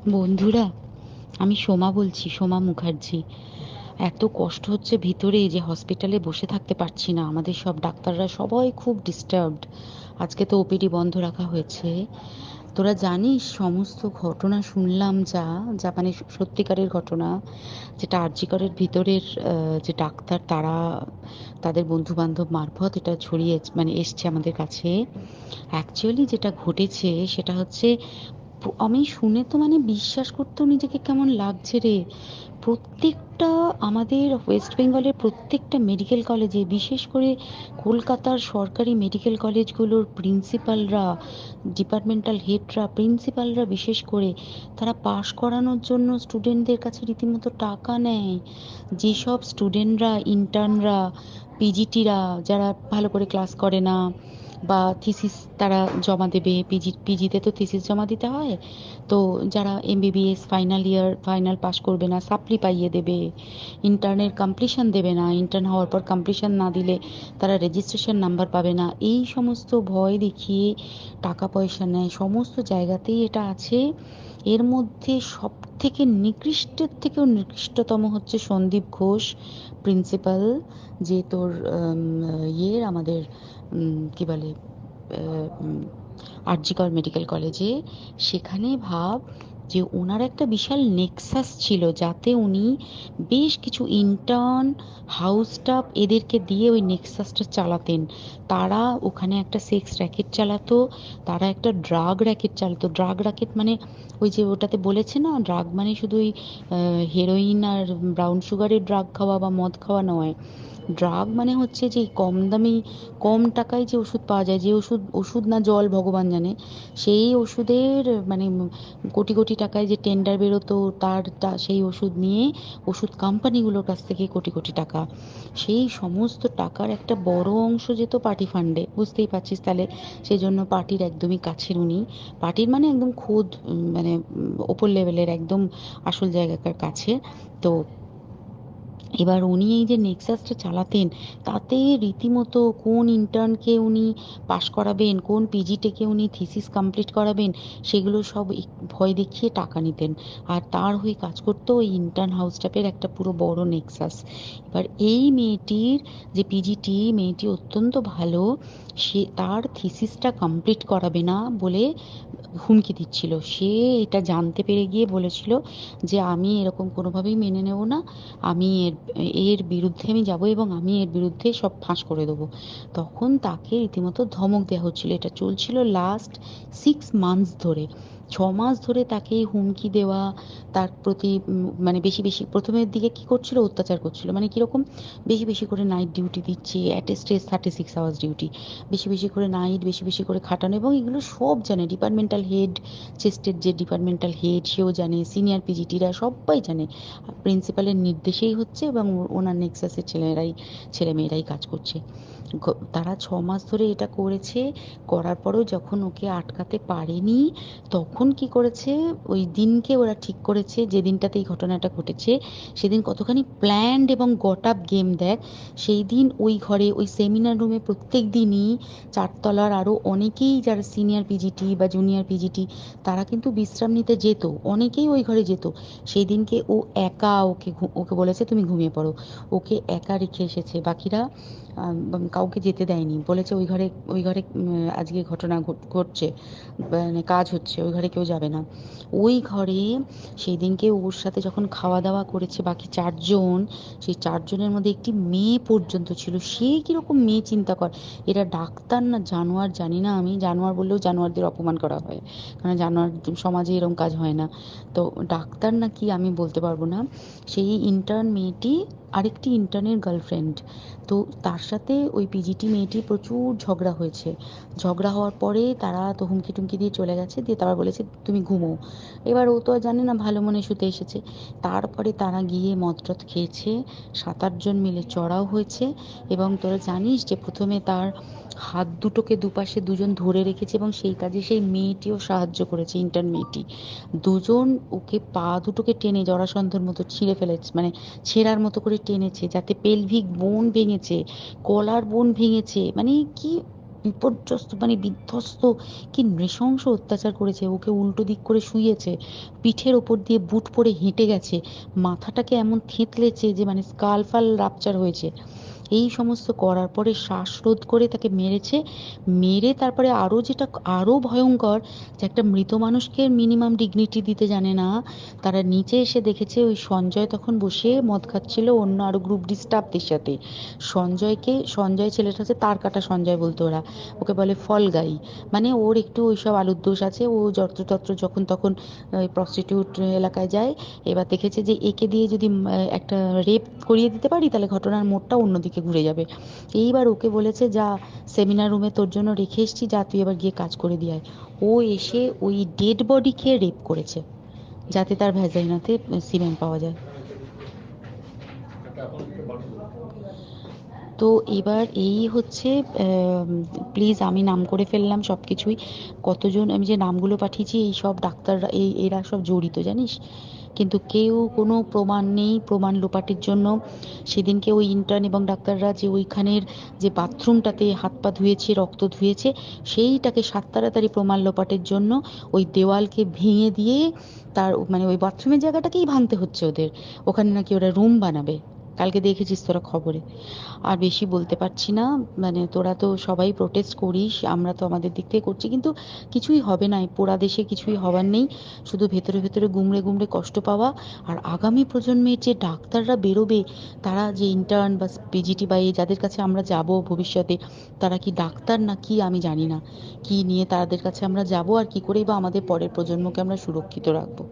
বন্ধুরা, আমি সোমা বলছি, সোমা মুখার্জি। এত কষ্ট হচ্ছে ভিতরে যে হসপিটালে বসে থাকতে পারছি না। আমাদের সব ডাক্তাররা সবাই খুব ডিস্টার্বড। আজকে তো ওপিডি বন্ধ রাখা হয়েছে। তোরা জানিস সমস্ত ঘটনা শুনলাম, যা যা মানে সত্যিকারের ঘটনা, যেটা আরজি করের ভিতরের যে ডাক্তার তারা তাদের বন্ধু বান্ধব মারফত এটা ছড়িয়ে মানে এসছে আমাদের কাছে। অ্যাকচুয়ালি যেটা ঘটেছে সেটা হচ্ছে, আমি শুনে তো মানে বিশ্বাস করতেও নিজেকে কেমন লাগছে রে। প্রত্যেকটা আমাদের ওয়েস্ট বেঙ্গলের প্রত্যেকটা মেডিকেল কলেজে, বিশেষ করে কলকাতার সরকারি মেডিকেল কলেজগুলোর প্রিন্সিপালরা, ডিপার্টমেন্টাল হেডরা, প্রিন্সিপালরা বিশেষ করে, তারা পাশ করানোর জন্য স্টুডেন্টদের কাছে রীতিমতো টাকা নেয়। যেসব স্টুডেন্টরা, ইন্টার্নরা, পিজিটিরা যারা ভালো করে ক্লাস করে না বা থিসিস তারা জমা দেবে, পিজিতে তো থিসিস জমা দিতে হয়, তো যারা MBBS final year final pass করবে না সাপ্লি পাইয়ে দেবে, ইন্টার্নের কমপ্লিশন দেবে না, ইন্টার্ন হওয়ার পর কমপ্লিশন না দিলে তারা রেজিস্ট্রেশন নাম্বার পাবে না, এই সমস্ত ভয় দেখিয়ে টাকা পয়সা নেয়। সমস্ত জায়গাতেই এটা আছে। এর মধ্যে সব থেকে নিকৃষ্টের থেকেও নিকৃষ্টতম হচ্ছে সন্দীপ ঘোষ, প্রিন্সিপাল, যে তোর ইয়ের আমাদের কি বলে আরজি কর মেডিকেল কলেজে। সেখানে ভাব যে ওনার একটা বিশাল নেক্সাস ছিল, যাতে উনি বেশ কিছু ইন্টার্ন, হাউস স্টাফ এদেরকে দিয়ে ওই নেক্সাসটা চালাতেন। তারা ওখানে একটা সেক্স র্যাকেট চালাতো, তারা একটা ড্রাগ র্যাকেট চালাতো। ড্রাগ র্যাকেট মানে ওই যে ওটাতে বলেছে না, ড্রাগ মানে শুধু ওই হেরোইন আর ব্রাউন সুগারের ড্রাগ খাওয়া বা মদ খাওয়া নয়। ড্রাগ মানে হচ্ছে যে কম দামি, কম টাকায় যে ওষুধ পাওয়া যায়, যে ওষুধ, ওষুধ না জল ভগবান জানে, সেই ওষুধের মানে কোটি কোটি টাকায় যে টেন্ডার বেরোতো, সেই ওষুধ নিয়ে ওষুধ কোম্পানিগুলোর কাছ থেকে কোটি কোটি টাকা, সেই সমস্ত টাকার একটা বড় অংশ যেত পার্টি ফান্ডে, বুঝতেই পারছিস তাহলে। সেই জন্য পার্টির একদমই কাছের উনি, পার্টির মানে একদম খোদ মানে ওপর লেভেলের একদম আসল জায়গাকার কাছে। তো এবার উনি এই যে নেক্সাসটা চালাতেন, তাতে রীতিমতো কোন ইন্টার্নকে উনি পাশ করাবেন, কোন পিজিটেকে উনি থিসিস কমপ্লিট করাবেন, সেগুলো সব ভয় দেখিয়ে টাকা নিতেন। আর তার হয়ে কাজ করতো ওই ইন্টার্ন হাউস স্টাফের একটা পুরো বড় নেক্সাস। এবার এই মেয়েটির, যে পিজিটি মেয়েটি অত্যন্ত ভালো, সে তার থিসিসটা কমপ্লিট করাবে না বলে হুমকি দিচ্ছিল। সে এটা জানতে পেরে গিয়ে বলেছিল যে আমি এরকম কোনোভাবেই মেনে নেব না, আমি এর এর বিরুদ্ধে আমি যাব এবং আমি এর বিরুদ্ধে সব ফাঁস করে দেবো। তখন তাকে রীতিমতো ধমক দেওয়া হচ্ছিল। এটা চলছিল লাস্ট 6 মান্থস ধরে। 6 মাস ধরে তাকে এই হুমকি দেওয়া, তার প্রতি মানে বেশি বেশি প্রথমের দিকে কি করছিল, অত্যাচার করছিল। মানে কিরকম, বেশি বেশি করে নাইট ডিউটি দিচ্ছে, at a stress 36 hours duty, বেশি বেশি করে নাইট, বেশি বেশি করে খাটানো, এবং এগুলো সব জানে ডিপার্টমেন্টাল হেড, চেস্টের যে ডিপার্টমেন্টাল হেড সেও জানে, সিনিয়র পিজিটিরা সবাই জানে। প্রিন্সিপালের নির্দেশেই হচ্ছে এবং ওনার নেক্সাসের ছেলেমেয়েরাই কাজ করছে। তারা 6 মাস ধরে এটা করেছে। করার পরেও যখন ওকে আটকাতে পারেনি, তখন কি করেছে, ওই দিনকে ওরা ঠিক করেছে যে দিনটাতে এই ঘটনাটা ঘটেছে, সেদিন কতখানি প্ল্যান্ড এবং গট আপ গেম দেখ। সেই দিন ওই ঘরে, ওই সেমিনার রুমে প্রত্যেক দিনই চারতলার আরও অনেকেই যারা সিনিয়র পিজিটি বা জুনিয়র পিজিটি, তারা কিন্তু বিশ্রাম নিতে যেত, অনেকেই ওই ঘরে যেত। সেই দিনকে ও একা, ওকে বলেছে তুমি ঘুমিয়ে পড়ো, ওকে একা রেখে এসেছে। বাকিরা কাউকে যেতে দেয়নি, বলেছে ওই ঘরে আজকে ঘটনা ঘটছে, মানে কাজ হচ্ছে, ওই ঘরে কেউ যাবে না। ওই ঘরে সেই দিনকে ওর সাথে যখন খাওয়া দাওয়া করেছে বাকি 4 জন, সেই 4 জনের মধ্যে একটি মেয়ে পর্যন্ত ছিল। সে কিরকম মেয়ে চিন্তা কর, এরা ডাক্তার না জানোয়ার জানি না, আমি জানোয়ার বললেও জানোয়ারদের অপমান করা হয়, কারণ জানোয়ার সমাজে এরকম কাজ হয় না। তো ডাক্তার না কি আমি বলতে পারবো না। সেই ইন্টার্ন মেয়েটি আরেকটি ইন্টার্নের গার্লফ্রেন্ড। তো তার সাথে ওই পিজিটি মেয়েটি প্রচুর ঝগড়া হয়েছে। ঝগড়া হওয়ার পরে তারা তো হুমকি টুমকি দিয়ে চলে গেছে, দিয়ে তারপর বলেছে তুমি ঘুমো। এবার ও তো আর জানে না, ভালো মনে শুতে এসেছে। তারপরে তারা গিয়ে মদটদ খেয়েছে, 7-8 জন মিলে চড়াও হয়েছে। এবং তোরা জানিস যে প্রথমে তার হাত দুটোকে দুপাশে 2 জন ধরে রেখেছে, এবং সেই কাজে সেই মেয়েটিও সাহায্য করেছে, ইন্টার্ন মেয়েটি। 2 জন ওকে পা দুটোকে টেনে জরাসন্ধর মতো ছিঁড়ে ফেলেছে, মানে ছেঁড়ার মতো করে টেনেছে, যাতে পেলভিক বোন ভেঙেছে, গলার বোন ভেঙেছে, মানে কি বিপর্যস্ত মানে বিধ্বস্ত, কি নৃশংস অত্যাচার করেছে। ওকে উল্টো দিক করে শুইয়েছে, পিঠের ওপর দিয়ে বুট পরে হেঁটে গেছে, মাথাটাকে এমন থেঁতলেছে যে মানে স্কাল ফাল রাপচার হয়েছে। এই সমস্ত করার পরে শ্বাসরোধ করে তাকে মেরেছে। মেরে তারপরে আরো যেটা আরো ভয়ঙ্কর, যে একটা মৃত মানুষকে মিনিমাম ডিগনিটি দিতে জানে না। তারা নিচে এসে দেখেছে ওই সঞ্জয় তখন বসে মদ খাচ্ছিল অন্য আরো গ্রুপ ডি স্টাফদের সাথে। সঞ্জয় ছেলেটা হচ্ছে তার কাটা সঞ্জয় বলতো ওরা, ওকে বলে ফল গাই। মানে ওর একটু ওইসব আলুর দোষ আছে, ও যত্রতত্র যখন তখন প্রস্টিটিউট এলাকায় যায়। এবার দেখেছে যে একে দিয়ে যদি একটা রেপ করিয়ে দিতে পারি তাহলে ঘটনার মোড়টা অন্যদিকে ঘুরে যাবে। এইবার ওকে বলেছে, যা সেমিনার রুমে তোর জন্য রেখে এসেছি, যা তুই এবার গিয়ে কাজ করে দিয়ে আয়। ও এসে ওই ডেড বডিকে রেপ করেছে যাতে তার ভ্যাজাইনাতে সিমেন্ট পাওয়া যায়। তো এবার এই হচ্ছে, প্লিজ আমি নাম করে ফেললাম সব কিছুই। কতজন আমি যে নামগুলো পাঠিয়েছি এই সব ডাক্তাররা, এরা সব জড়িত জানিস। কিন্তু কেউ কোনো প্রমাণ নেই, প্রমাণ লোপাটের জন্য। সেদিনকে ওই ইন্টার্ন এবং ডাক্তাররা যে ওইখানের যে বাথরুমটাতে হাত পা ধুয়েছে, রক্ত ধুয়েছে, সেইটাকে সাত তাড়াতাড়ি প্রমাণ লোপাটের জন্য ওই দেওয়ালকে ভেঙে দিয়ে তার মানে ওই বাথরুমের জায়গাটাকেই ভাঙতে হচ্ছে ওদের। ওখানে নাকি ওরা রুম বানাবে, কালকে দেখেছিস তোরা খবরে। আর বেশি বলতে পারছি না, মানে তোরা তো সবাই প্রোটেস্ট করিস, আমরা তো আমাদের দিক থেকে করছি, কিন্তু কিছুই হবে না, এই পোড়া দেশে কিছুই হবার নেই। শুধু ভেতরে ভেতরে গুমড়ে গুমড়ে কষ্ট পাওয়া। আর আগামী প্রজন্মের যে ডাক্তাররা বেরোবে, তারা যে ইন্টার্ন বা পিজিটি বা এই যাদের কাছে আমরা যাব ভবিষ্যতে, তারা কি ডাক্তার না কি আমি জানি না, কি নিয়ে তাদের কাছে আমরা যাব আর কি করেই বা আমাদের পরের প্রজন্মকে আমরা সুরক্ষিত রাখবো।